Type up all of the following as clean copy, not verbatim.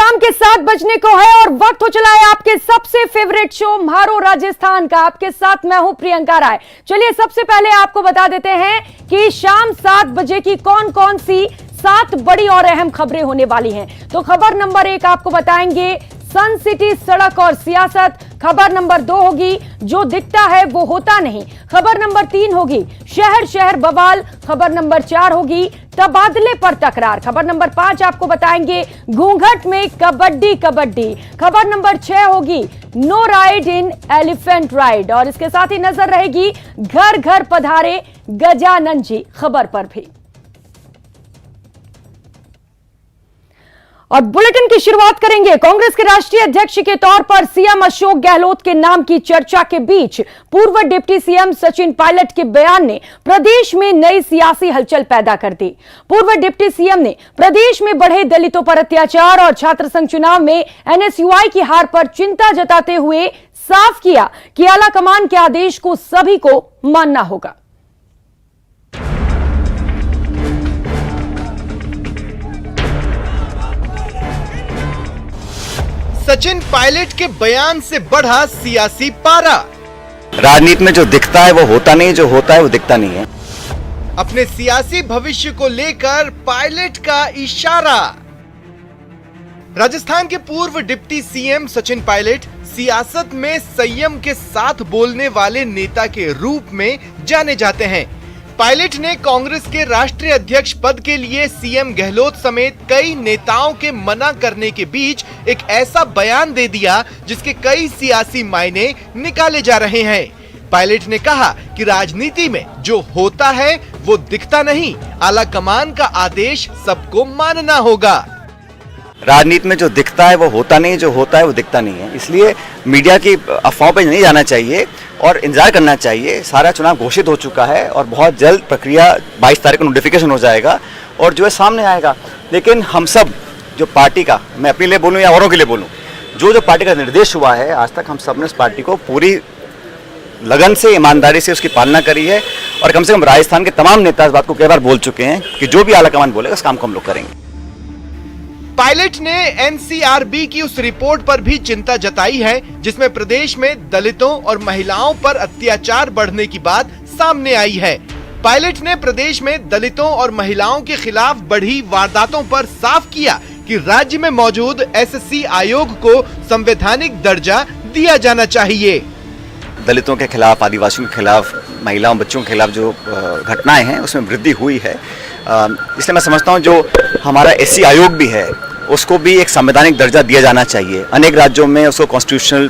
शाम के 7 बजने को है और वक्त हो चला है आपके सबसे फेवरेट शो म्हारो राजस्थान का। आपके साथ मैं हूं प्रियंका राय। चलिए सबसे पहले आपको बता देते हैं कि शाम 7 बजे की कौन कौन सी 7 बड़ी और अहम खबरें होने वाली हैं। तो खबर नंबर 1 आपको बताएंगे सन सिटी सड़क और सियासत। खबर नंबर 2 होगी जो दिखता है वो होता नहीं। खबर नंबर 3 होगी शहर शहर बवाल। खबर नंबर 4 होगी तबादले पर तकरार। खबर नंबर 5 आपको बताएंगे घूंघट में कबड्डी कबड्डी। खबर नंबर 6 होगी no ride in elephant ride. और इसके साथ ही नजर रहेगी घर घर पधारे गजानन जी खबर पर भी। और बुलेटिन की शुरुआत करेंगे कांग्रेस के राष्ट्रीय अध्यक्ष के तौर पर सीएम अशोक गहलोत के नाम की चर्चा के बीच पूर्व डिप्टी सीएम सचिन पायलट के बयान ने प्रदेश में नई सियासी हलचल पैदा कर दी। पूर्व डिप्टी सीएम ने प्रदेश में बढ़े दलितों पर अत्याचार और छात्र संघ चुनाव में एनएसयूआई की हार पर चिंता जताते हुए साफ किया कि आलाकमान के आदेश को सभी को मानना होगा। सचिन पायलट के बयान से बढ़ा सियासी पारा। राजनीति में जो दिखता है वो होता नहीं, जो होता है वो दिखता नहीं है। अपने सियासी भविष्य को लेकर पायलट का इशारा। राजस्थान के पूर्व डिप्टी सीएम सचिन पायलट सियासत में संयम के साथ बोलने वाले नेता के रूप में जाने जाते हैं। पायलट ने कांग्रेस के राष्ट्रीय अध्यक्ष पद के लिए सीएम गहलोत समेत कई नेताओं के मना करने के बीच एक ऐसा बयान दे दिया जिसके कई सियासी मायने निकाले जा रहे हैं। पायलट ने कहा कि राजनीति में जो होता है वो दिखता नहीं, आलाकमान का आदेश सबको मानना होगा। राजनीति में जो दिखता है वो होता नहीं, जो होता है वो दिखता नहीं है। इसलिए मीडिया की अफवाहों पे नहीं जाना चाहिए और इंतजार करना चाहिए। सारा चुनाव घोषित हो चुका है और बहुत जल्द प्रक्रिया 22 तारीख को नोटिफिकेशन हो जाएगा और जो है सामने आएगा। लेकिन हम सब जो पार्टी का, मैं अपने लिए बोलूँ या औरों के लिए बोलूँ, जो पार्टी का निर्देश हुआ है आज तक हम सब ने उस पार्टी को पूरी लगन से, ईमानदारी से उसकी पालना करी है। और कम से कम राजस्थान के तमाम नेता इस बात को कई बार बोल चुके हैं कि जो भी आलाकमान बोलेगा उस काम को हम लोग करेंगे। पायलट ने एनसीआरबी की उस रिपोर्ट पर भी चिंता जताई है जिसमें प्रदेश में दलितों और महिलाओं पर अत्याचार बढ़ने की बात सामने आई है। पायलट ने प्रदेश में दलितों और महिलाओं के खिलाफ बढ़ी वारदातों पर साफ किया कि राज्य में मौजूद एसएससी आयोग को संवैधानिक दर्जा दिया जाना चाहिए। दलितों के खिलाफ, आदिवासियों के खिलाफ, महिलाओं बच्चों के खिलाफ जो घटनाएं हैं उसमें वृद्धि हुई है। इसलिए मैं समझता हूं जो हमारा एससी आयोग भी है उसको भी एक संवैधानिक दर्जा दिया जाना चाहिए। अनेक राज्यों में उसको कॉन्स्टिट्यूशनल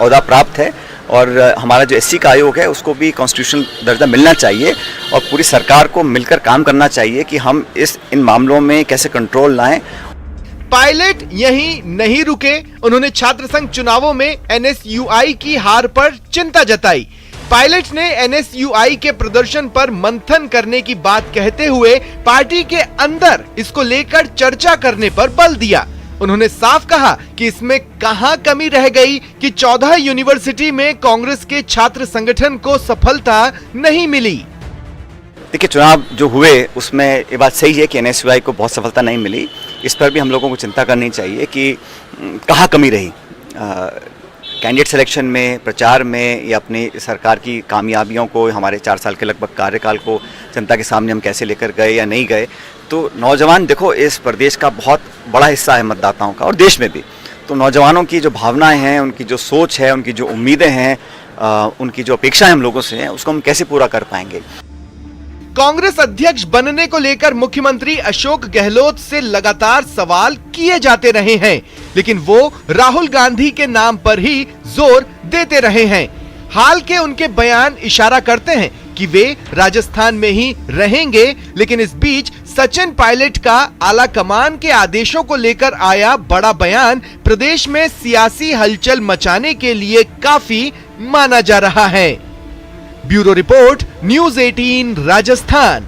ओहदा प्राप्त है और हमारा जो एससी का आयोग है उसको भी कॉन्स्टिट्यूशनल दर्जा मिलना चाहिए और पूरी सरकार को मिलकर काम करना चाहिए कि हम इन मामलों में कैसे कंट्रोल लाएं। पायलट यहीं नहीं रुके, उन्होंने छात्र संघ चुनावों में एनएसयूआई की हार पर चिंता जताई। पायलट ने एनएसयूआई के प्रदर्शन पर मंथन करने की बात कहते हुए पार्टी के अंदर इसको लेकर चर्चा करने पर बल दिया। उन्होंने साफ कहा कि इसमें कहां कमी रह गई कि 14 यूनिवर्सिटी में कांग्रेस के छात्र संगठन को सफलता नहीं मिली। देखिए, चुनाव जो हुए उसमें ये बात सही है कि एनएसयूआई को बहुत सफलता नहीं मिली। इस पर भी हम लोगों को चिंता करनी चाहिए कि कहाँ कमी रही। कैंडिडेट सिलेक्शन में, प्रचार में या अपनी सरकार की कामयाबियों को, हमारे 4 साल के लगभग कार्यकाल को जनता के सामने हम कैसे लेकर गए या नहीं गए। तो नौजवान, देखो, इस प्रदेश का बहुत बड़ा हिस्सा है मतदाताओं का और देश में भी। तो नौजवानों की जो भावनाएं हैं, उनकी जो सोच है, उनकी जो उम्मीदें हैं, उनकी जो अपेक्षाएं हम लोगों से हैं, उसको हम कैसे पूरा कर पाएंगे। कांग्रेस अध्यक्ष बनने को लेकर मुख्यमंत्री अशोक गहलोत से लगातार सवाल किए जाते रहे हैं, लेकिन वो राहुल गांधी के नाम पर ही जोर देते रहे हैं। हाल के उनके बयान इशारा करते हैं कि वे राजस्थान में ही रहेंगे, लेकिन इस बीच सचिन पायलट का आलाकमान के आदेशों को लेकर आया बड़ा बयान प्रदेश में सियासी हलचल मचाने के लिए काफी माना जा रहा है। Bureau report, news 18 Rajasthan.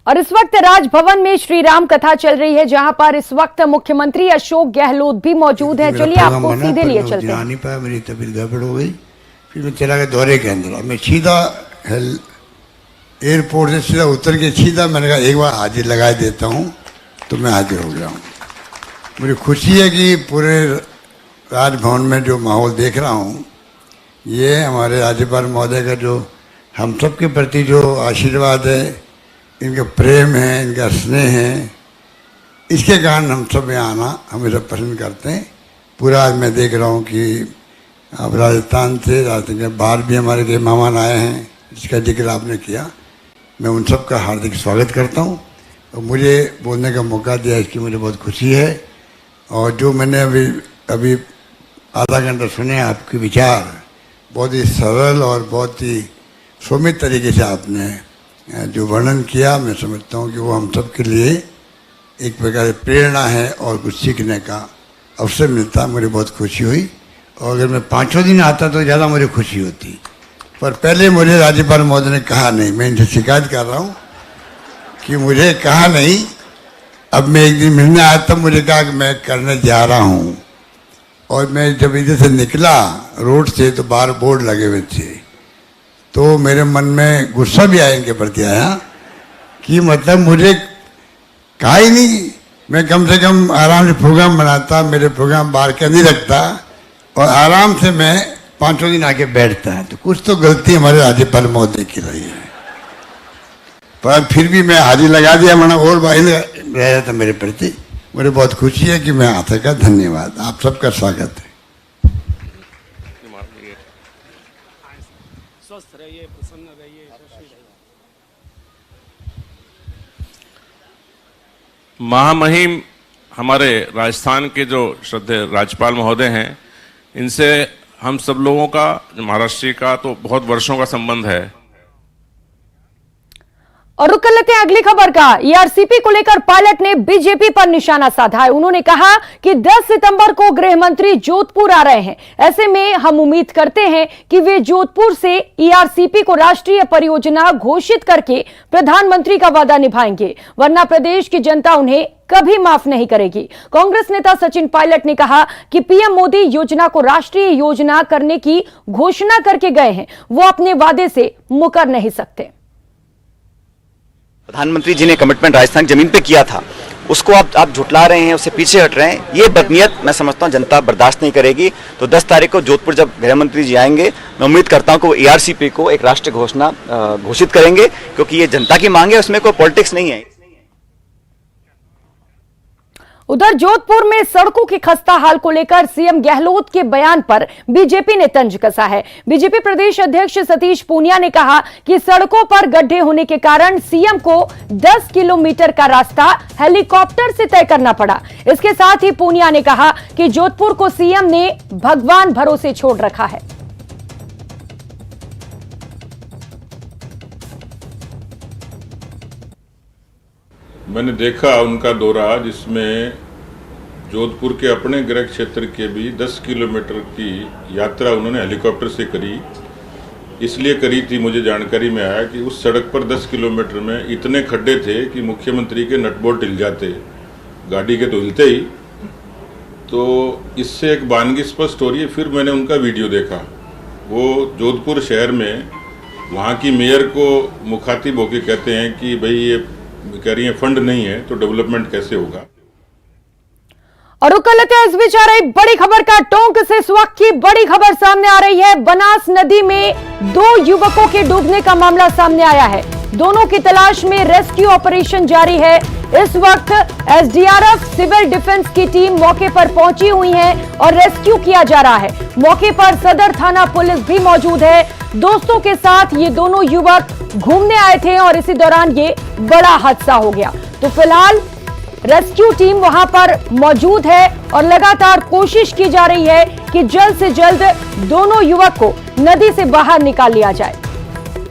और इस वक्त राजभवन में श्री राम कथा चल रही है जहां पर इस वक्त मुख्यमंत्री अशोक गहलोत भी मौजूद हैं। चलिए आपको सीधे लिए चलते हैं। नहीं पाया, मेरी तबीयत गड़बड़ हो गई, फिर मैं चला गया दौरे के अंदर। मैं सीधा एयरपोर्ट से सीधा उतर के सीधा मैंने कहा एक बार हाजिर लगा देता हूँ, तो मैं हाजिर हो गया हूँ। मुझे खुशी है कि पूरे राजभवन में जो माहौल देख रहा हूँ, ये हमारे राज्यपाल महोदय का जो हम सब के प्रति जो आशीर्वाद है, इनका प्रेम है, इनका स्नेह है, इसके कारण हम सब यहाँ आना हमेशा पसंद करते हैं। पूरा आज मैं देख रहा हूँ कि अब राजस्थान के बाहर भी हमारे कई मेहमान आए हैं, जिसका जिक्र आपने किया। मैं उन सब का हार्दिक स्वागत करता हूँ और मुझे बोलने का मौका दिया, इसकी मुझे बहुत खुशी है। और जो मैंने अभी आधा घंटा सुने आपके विचार, बहुत ही सरल और बहुत ही सुमित तरीके से आपने जो वर्णन किया, मैं समझता हूँ कि वो हम सब के लिए एक प्रकार से प्रेरणा है और कुछ सीखने का अवसर मिलता। मुझे बहुत खुशी हुई और अगर मैं 5 दिन आता तो ज़्यादा मुझे खुशी होती, पर पहले मुझे राज्यपाल महोदय ने कहा नहीं। मैं इनसे शिकायत कर रहा हूँ कि मुझे कहा नहीं। अब मैं एक दिन मिलने आया तब मुझे कहा कि मैं करने जा रहा हूँ, और मैं जब इधर से निकला रोड से तो बाहर बोर्ड लगे हुए थे, तो मेरे मन में गुस्सा भी आया, इनके प्रति आया कि मतलब मुझे कहा ही नहीं। मैं कम से कम आराम से प्रोग्राम बनाता, मेरे प्रोग्राम बाहर के नहीं रखता और आराम से मैं 5 दिन आके बैठता है। तो कुछ तो गलती हमारे राज्यपाल महोदय की रही है, पर फिर भी मैं हाजिर लगा दिया, वरना और भाई रह जाता मेरे प्रति। मुझे बहुत खुशी है कि मैं आ सका। धन्यवाद, आप सबका स्वागत है। स्वस्थ रहिए, प्रसन्न रहिए, महामहिम हमारे राजस्थान के जो श्रद्धेय राज्यपाल महोदय हैं, इनसे हम सब लोगों का, महाराष्ट्र का तो बहुत वर्षों का संबंध है। और रुक कर लेते हैं अगली खबर का। ईआरसीपी को लेकर पायलट ने बीजेपी पर निशाना साधा है। उन्होंने कहा कि 10 सितंबर को गृह मंत्री जोधपुर आ रहे हैं, ऐसे में हम उम्मीद करते हैं कि वे जोधपुर से ईआरसीपी को राष्ट्रीय परियोजना घोषित करके प्रधानमंत्री का वादा निभाएंगे, वरना प्रदेश की जनता उन्हें कभी माफ नहीं करेगी। कांग्रेस नेता सचिन पायलट ने कहा कि पीएम मोदी योजना को राष्ट्रीय योजना करने की घोषणा करके गए हैं, वो अपने वादे से मुकर नहीं सकते। प्रधानमंत्री जी ने कमिटमेंट राजस्थान जमीन पे किया था, उसको आप झुटला रहे हैं, उससे पीछे हट रहे हैं। ये बदनीयत मैं समझता हूँ जनता बर्दाश्त नहीं करेगी। तो 10 तारीख को जोधपुर जब गृह मंत्री जी आएंगे, मैं उम्मीद करता हूँ कि वो ईआरसीपी को एक राष्ट्रीय घोषणा घोषित करेंगे, क्योंकि ये जनता की मांग है, उसमें कोई पॉलिटिक्स नहीं है। उधर जोधपुर में सड़कों की खस्ता हाल को लेकर सीएम गहलोत के बयान पर बीजेपी ने तंज कसा है। बीजेपी प्रदेश अध्यक्ष सतीश पूनिया ने कहा कि सड़कों पर गड्ढे होने के कारण सीएम को 10 किलोमीटर का रास्ता हेलीकॉप्टर से तय करना पड़ा। इसके साथ ही पूनिया ने कहा कि जोधपुर को सीएम ने भगवान भरोसे छोड़ रखा है। मैंने देखा उनका दौरा, जिसमें जोधपुर के अपने गृह क्षेत्र के भी 10 किलोमीटर की यात्रा उन्होंने हेलीकॉप्टर से करी। इसलिए करी थी, मुझे जानकारी में आया कि उस सड़क पर 10 किलोमीटर में इतने खड्डे थे कि मुख्यमंत्री के नटबोल्ट हिल जाते, गाड़ी के तो हिलते ही। तो इससे एक वानगी स्पष्ट हो रही है। फिर मैंने उनका वीडियो देखा, वो जोधपुर शहर में वहाँ की मेयर को मुखातिब होकर कहते हैं कि भाई ये कह रही है फंड नहीं है तो डेवलपमेंट कैसे होगा। और रुक लेते हैं इस बीच आ रही बड़ी खबर का। टोंक से इस वक्त की बड़ी खबर सामने आ रही है। बनास नदी में 2 युवकों के डूबने का मामला सामने आया है। दोनों की तलाश में रेस्क्यू ऑपरेशन जारी है। इस वक्त एसडीआरएफ सिविल डिफेंस की टीम मौके पर पहुंची हुई है और रेस्क्यू किया जा रहा है। मौके पर सदर थाना पुलिस भी मौजूद है। दोस्तों के साथ ये दोनों युवक घूमने आए थे और इसी दौरान ये बड़ा हादसा हो गया। तो फिलहाल रेस्क्यू टीम वहां पर मौजूद है और लगातार कोशिश की जा रही है कि जल्द से जल्द दोनों युवक को नदी से बाहर निकाल लिया जाए।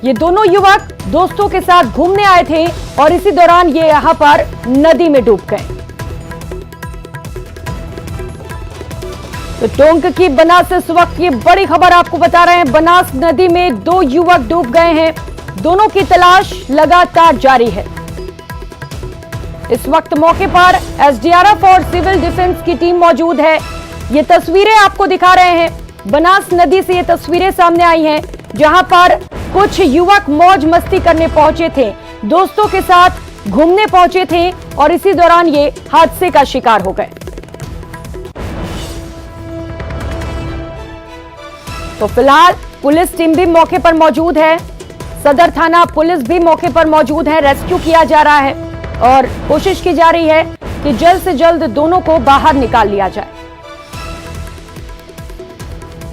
ये दोनों युवक दोस्तों के साथ घूमने आए थे और इसी दौरान ये यहां पर नदी में डूब गए। तो टोंक की बनास से इस वक्त ये बड़ी खबर आपको बता रहे हैं। बनास नदी में 2 युवक डूब गए हैं। दोनों की तलाश लगातार जारी है। इस वक्त मौके पर एसडीआरएफ और सिविल डिफेंस की टीम मौजूद है। ये तस्वीरें आपको दिखा रहे हैं। बनास नदी से ये तस्वीरें सामने आई हैं, जहां पर कुछ युवक मौज मस्ती करने पहुंचे थे, दोस्तों के साथ घूमने पहुंचे थे और इसी दौरान ये हादसे का शिकार हो गए। तो फिलहाल पुलिस टीम भी मौके पर मौजूद है, सदर थाना पुलिस भी मौके पर मौजूद है, रेस्क्यू किया जा रहा है और कोशिश की जा रही है कि जल्द से जल्द दोनों को बाहर निकाल लिया जाए।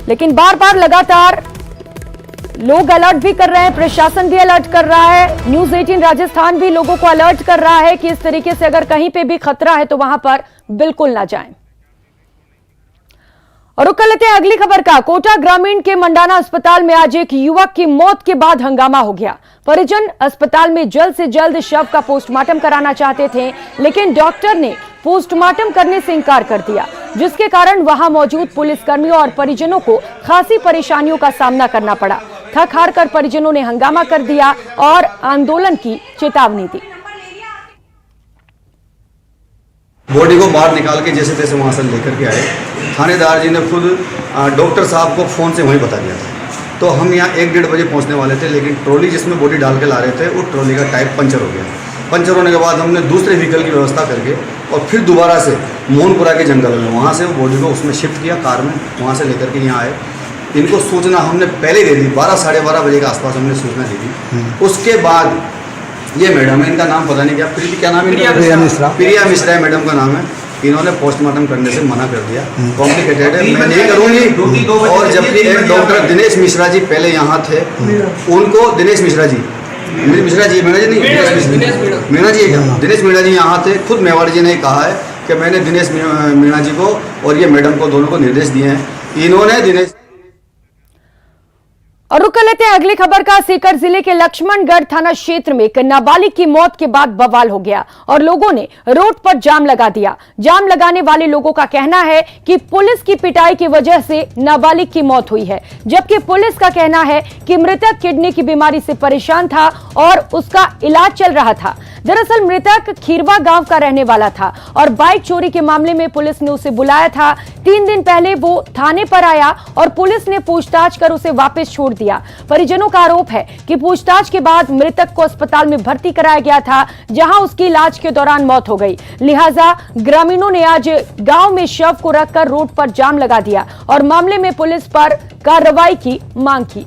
लेकिन बार बार लगातार लोग अलर्ट भी कर रहे हैं, प्रशासन भी अलर्ट कर रहा है, न्यूज 18 राजस्थान भी लोगों को अलर्ट कर रहा है कि इस तरीके से अगर कहीं पे भी खतरा है तो वहां पर बिल्कुल ना जाएं। और रुक कर लेते हैं अगली खबर का। कोटा ग्रामीण के मंडाना अस्पताल में आज एक युवक की मौत के बाद हंगामा हो गया। परिजन अस्पताल में जल्द से जल्द शव का पोस्टमार्टम कराना चाहते थे, लेकिन डॉक्टर ने पोस्टमार्टम करने से इंकार कर दिया, जिसके कारण वहां मौजूद पुलिसकर्मियों और परिजनों को खासी परेशानियों का सामना करना पड़ा। थक हार कर परिजनों ने हंगामा कर दिया और आंदोलन की चेतावनी दी। बॉडी को बाहर निकाल के जैसे तैसे वहाँ से लेकर के आए। थानेदार जी ने खुद डॉक्टर साहब को फ़ोन से वहीं बता दिया था। तो हम यहाँ 1-1:30 बजे पहुँचने वाले थे, लेकिन ट्रॉली जिसमें बॉडी डाल के ला रहे थे वो ट्रॉली का टायर पंचर हो गया। पंचर होने के बाद हमने दूसरे व्हीकल की व्यवस्था करके और फिर दोबारा से मोहनपुरा के जंगल में वहाँ से वो बॉडी को उसमें शिफ्ट किया कार में, वहाँ से लेकर के यहाँ आए। इनको सूचना हमने पहले दे दी, 12-12:30 बजे के आसपास हमने सूचना दे दी। उसके बाद ये मैडम है, इनका नाम पता नहीं क्या, क्या नाम है, प्रिया मिश्रा है मैडम का नाम है। इन्होंने पोस्टमार्टम करने से मना कर दिया, कॉम्प्लिकेटेड है, मैं नहीं करूँगी। और जबकि एक डॉक्टर दिनेश मिश्रा जी पहले यहाँ थे, उनको दिनेश मिश्रा जी नहीं, मीणा जी है क्या, दिनेश मीणा जी यहाँ थे। खुद मेवाड़ जी ने कहा है कि मैंने दिनेश मीणा जी को और ये मैडम को दोनों को निर्देश दिए हैं। इन्होंने दिनेश। और रुक कर लेते हैं अगली खबर का। सीकर जिले के लक्ष्मणगढ़ थाना क्षेत्र में एक नाबालिग की मौत के बाद बवाल हो गया और लोगों ने रोड पर जाम लगा दिया। जाम लगाने वाले लोगों का कहना है कि पुलिस की पिटाई की वजह से नाबालिग की मौत हुई है, जबकि पुलिस का कहना है कि मृतक किडनी की बीमारी से परेशान था और उसका इलाज चल रहा था। दरअसल मृतक खीरवा गांव का रहने वाला था और बाइक चोरी के मामले में पुलिस ने उसे बुलाया था। 3 दिन पहले वो थाने पर आया और पुलिस ने पूछताछ कर उसे वापस छोड़ दिया। परिजनों का आरोप है कि पूछताछ के बाद मृतक को अस्पताल में भर्ती कराया गया था, जहां उसकी इलाज के दौरान मौत हो गई। लिहाजा ग्रामीणों ने आज गांव में शव को रखकर रोड पर जाम लगा दिया और मामले में पुलिस पर कार्रवाई की मांग की।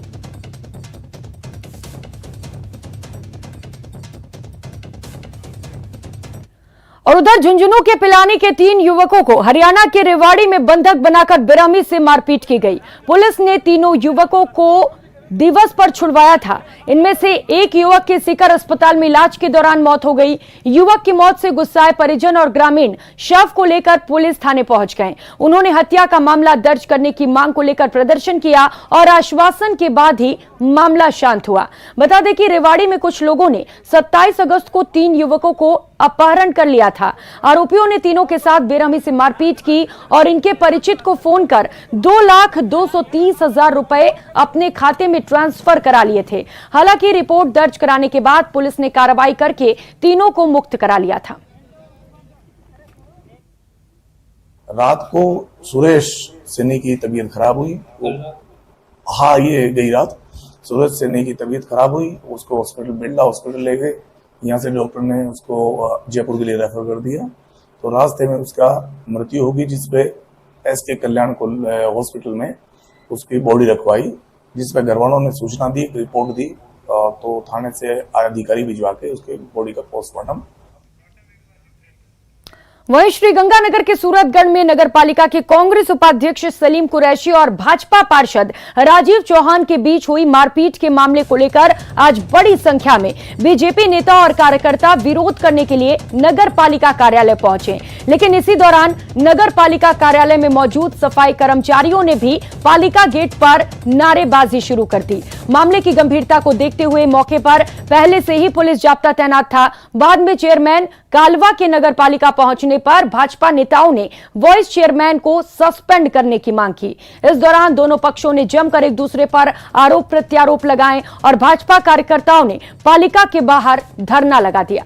और उधर झुंझुनू के पिलानी के 3 युवकों को हरियाणा के रेवाड़ी में बंधक बनाकर बेरहमी से मारपीट की गई। पुलिस ने तीनों युवकों को दिवस पर छुड़वाया था। इनमें से एक युवक की सीकर अस्पताल में इलाज के दौरान मौत हो गई। युवक की मौत से गुस्साए परिजन और ग्रामीण शव को लेकर पुलिस थाने पहुंच गए। उन्होंने हत्या का मामला दर्ज करने की मांग को लेकर प्रदर्शन किया और आश्वासन के बाद ही मामला शांत हुआ। बता दें कि रेवाड़ी में कुछ लोगों ने 27 अगस्त को 3 युवकों को अपहरण कर लिया था। आरोपियों ने तीनों के साथ बेरहमी से मारपीट की और इनके परिचित को फोन कर 2,230,000 रुपए अपने खाते में ट्रांसफर करा लिए थे। हालांकि रिपोर्ट दर्ज कराने के बाद पुलिस ने कार्रवाई करके तीनों को मुक्त करा लिया था। रात को सुरेश सैनी की तबीयत खराब हुई। हाँ, ये गई रात सुरेश सैनी की तबीयत खराब हुई, उसको हॉस्पिटल बिरला हॉस्पिटल ले गए। यहाँ से डॉक्टर ने उसको जयपुर के लिए रेफर कर दिया, तो रास्ते में उसका मृत्यु होगी, जिसपे SK कल्याण हॉस्पिटल में उसकी बॉडी रखवाई, जिसपे घर वालों ने सूचना दी, रिपोर्ट दी, तो थाने से अधिकारी भिजवा के उसके बॉडी का पोस्टमार्टम। वहीं श्रीगंगानगर के सूरतगढ़ में नगर पालिका के कांग्रेस उपाध्यक्ष सलीम कुरैशी और भाजपा पार्षद राजीव चौहान के बीच हुई मारपीट के मामले को लेकर आज बड़ी संख्या में बीजेपी नेता और कार्यकर्ता विरोध करने के लिए नगर पालिका कार्यालय पहुंचे। लेकिन इसी दौरान नगर पालिका कार्यालय में मौजूद सफाई कर्मचारियों ने भी पालिका गेट पर नारेबाजी शुरू कर दी। मामले की गंभीरता को देखते हुए मौके पर पहले से ही पुलिस जाब्ता तैनात था। बाद में चेयरमैन कालवा के नगर पालिका पहुंचने पर भाजपा नेताओं ने वाइस चेयरमैन को सस्पेंड करने की मांग की। इस दौरान दोनों पक्षों ने जमकर एक दूसरे पर आरोप प्रत्यारोप लगाए और भाजपा कार्यकर्ताओं ने पालिका के बाहर धरना लगा दिया।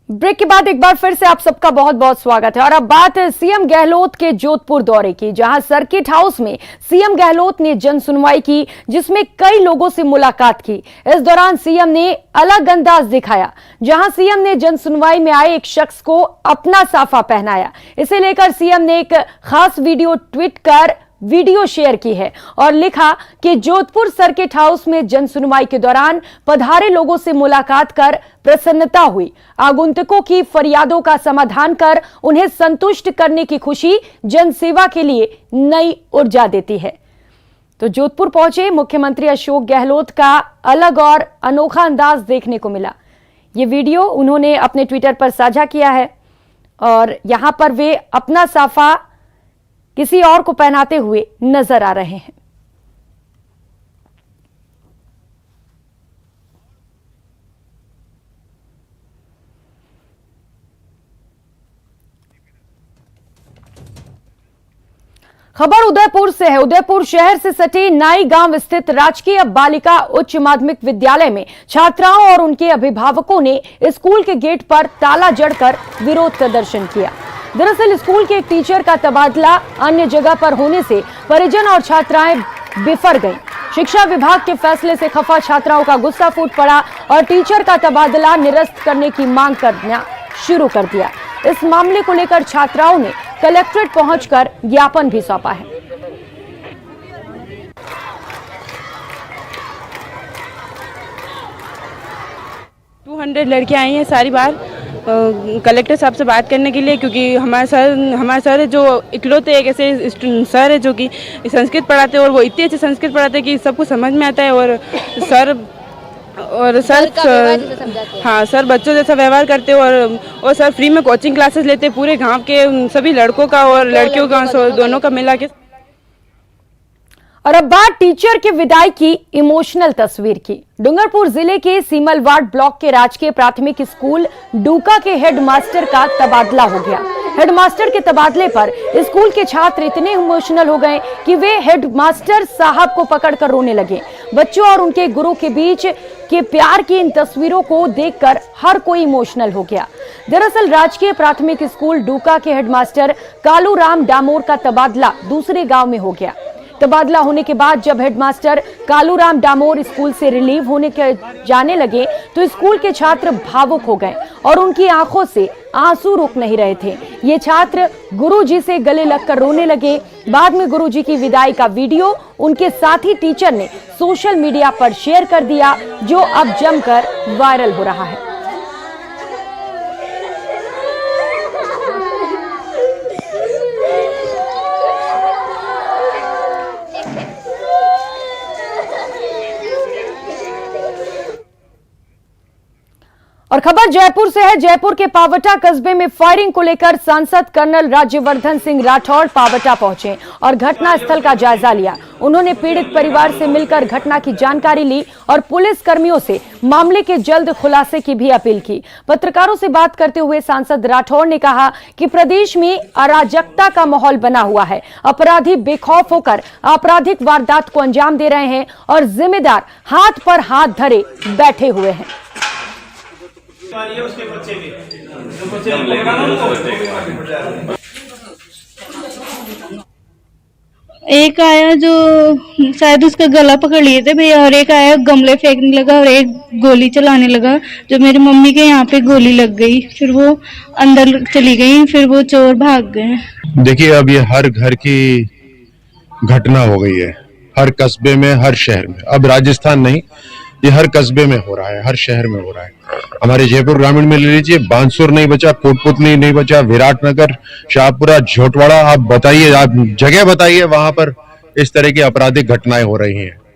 ब्रेक के बाद एक बार फिर से आप सबका बहुत बहुत स्वागत है और अब बात सीएम गहलोत के जोधपुर दौरे की, जहां सर्किट हाउस में सीएम गहलोत ने जन सुनवाई की, जिसमें कई लोगों से मुलाकात की। इस दौरान सीएम ने अलग अंदाज दिखाया, जहां सीएम ने जन सुनवाई में आए एक शख्स को अपना साफा पहनाया। इसे लेकर सीएम ने एक खास वीडियो ट्वीट कर वीडियो शेयर की है और लिखा कि जोधपुर सर्किट हाउस में जन सुनवाई के दौरान पधारे लोगों से मुलाकात कर प्रसन्नता हुई। आगंतुकों की फरियादों का समाधान कर उन्हें संतुष्ट करने की खुशी जनसेवा के लिए नई ऊर्जा देती है। तो जोधपुर पहुंचे मुख्यमंत्री अशोक गहलोत का अलग और अनोखा अंदाज देखने को मिला। ये वीडियो उन्होंने अपने ट्विटर पर साझा किया है और यहां पर वे अपना साफा किसी और को पहनाते हुए नजर आ रहे हैं। खबर उदयपुर से है। उदयपुर शहर से सटे नाई गांव स्थित राजकीय बालिका उच्च माध्यमिक विद्यालय में छात्राओं और उनके अभिभावकों ने स्कूल के गेट पर ताला जड़कर विरोध प्रदर्शन किया। दरअसल स्कूल के एक टीचर का तबादला अन्य जगह पर होने से परिजन और छात्राएं बिफर गईं। शिक्षा विभाग के फैसले से खफा छात्राओं का गुस्सा फूट पड़ा और टीचर का तबादला निरस्त करने की मांग करना शुरू कर दिया। इस मामले को लेकर छात्राओं ने कलेक्ट्रेट पहुंचकर ज्ञापन भी सौंपा है। लड़कियां आई हैं सारी बार कलेक्टर साहब से बात करने के लिए, क्योंकि हमारे सर जो इकलौते एक ऐसे सर है जो कि संस्कृत पढ़ाते हैं और वो इतनी अच्छी संस्कृत पढ़ाते हैं कि सबको समझ में आता है। और सर हाँ सर बच्चों जैसा व्यवहार करते हैं और सर फ्री में कोचिंग क्लासेस लेते हैं पूरे गांव के सभी लड़कों का और लड़कियों का दोनों का मिला के। और अब बात टीचर की विदाई की इमोशनल तस्वीर की। डूंगरपुर जिले के सीमलवाड़ ब्लॉक के राजकीय प्राथमिक स्कूल डूका के हेडमास्टर का तबादला हो गया। हेडमास्टर के तबादले पर स्कूल के छात्र इतने इमोशनल हो गए कि वे हेडमास्टर साहब को पकड़कर रोने लगे। बच्चों और उनके गुरु के बीच के प्यार की इन तस्वीरों को देखकर हर कोई इमोशनल हो गया। दरअसल राजकीय प्राथमिक स्कूल डूका के हेडमास्टर कालूराम डामोर का तबादला दूसरे गांव में हो गया। तबादला होने के बाद जब हेडमास्टर कालूराम डामोर स्कूल से रिलीव होने के जाने लगे तो स्कूल के छात्र भावुक हो गए और उनकी आंखों से आंसू रुक नहीं रहे थे। ये छात्र गुरुजी से गले लगकर रोने लगे। बाद में गुरुजी की विदाई का वीडियो उनके साथी टीचर ने सोशल मीडिया पर शेयर कर दिया, जो अब जमकर वायरल हो रहा है। और खबर जयपुर से है। जयपुर के पावटा कस्बे में फायरिंग को लेकर सांसद कर्नल राज्यवर्धन सिंह राठौड़ पावटा पहुंचे और घटना स्थल का जायजा लिया। उन्होंने पीड़ित परिवार से मिलकर घटना की जानकारी ली और पुलिस कर्मियों से मामले के जल्द खुलासे की भी अपील की। पत्रकारों से बात करते हुए सांसद राठौड़ ने कहा कि प्रदेश में अराजकता का माहौल बना हुआ है। अपराधी बेखौफ होकर आपराधिक वारदात को अंजाम दे रहे हैं और जिम्मेदार हाथ पर हाथ धरे बैठे हुए हैं। एक आया जो शायद उसका गला पकड़ लिए थे भैया, और एक आया गमले फेंकने लगा और एक गोली चलाने लगा। जो मेरी मम्मी के यहाँ पे गोली लग गई, फिर वो अंदर चली गई, फिर वो चोर भाग गए। देखिए अब ये हर घर की घटना हो गई है, हर कस्बे में, हर शहर में। अब राजस्थान नहीं, ये हर कस्बे में हो रहा है, हर शहर में हो रहा है। हमारे जयपुर ग्रामीण में ले लीजिए, बांसुर नहीं बचा, कोटपुतली नहीं बचा, विराटनगर, शाहपुरा, झोटवाड़ा, आप बताइए, आप जगह बताइए वहां पर इस तरह की आपराधिक घटनाएं हो रही हैं।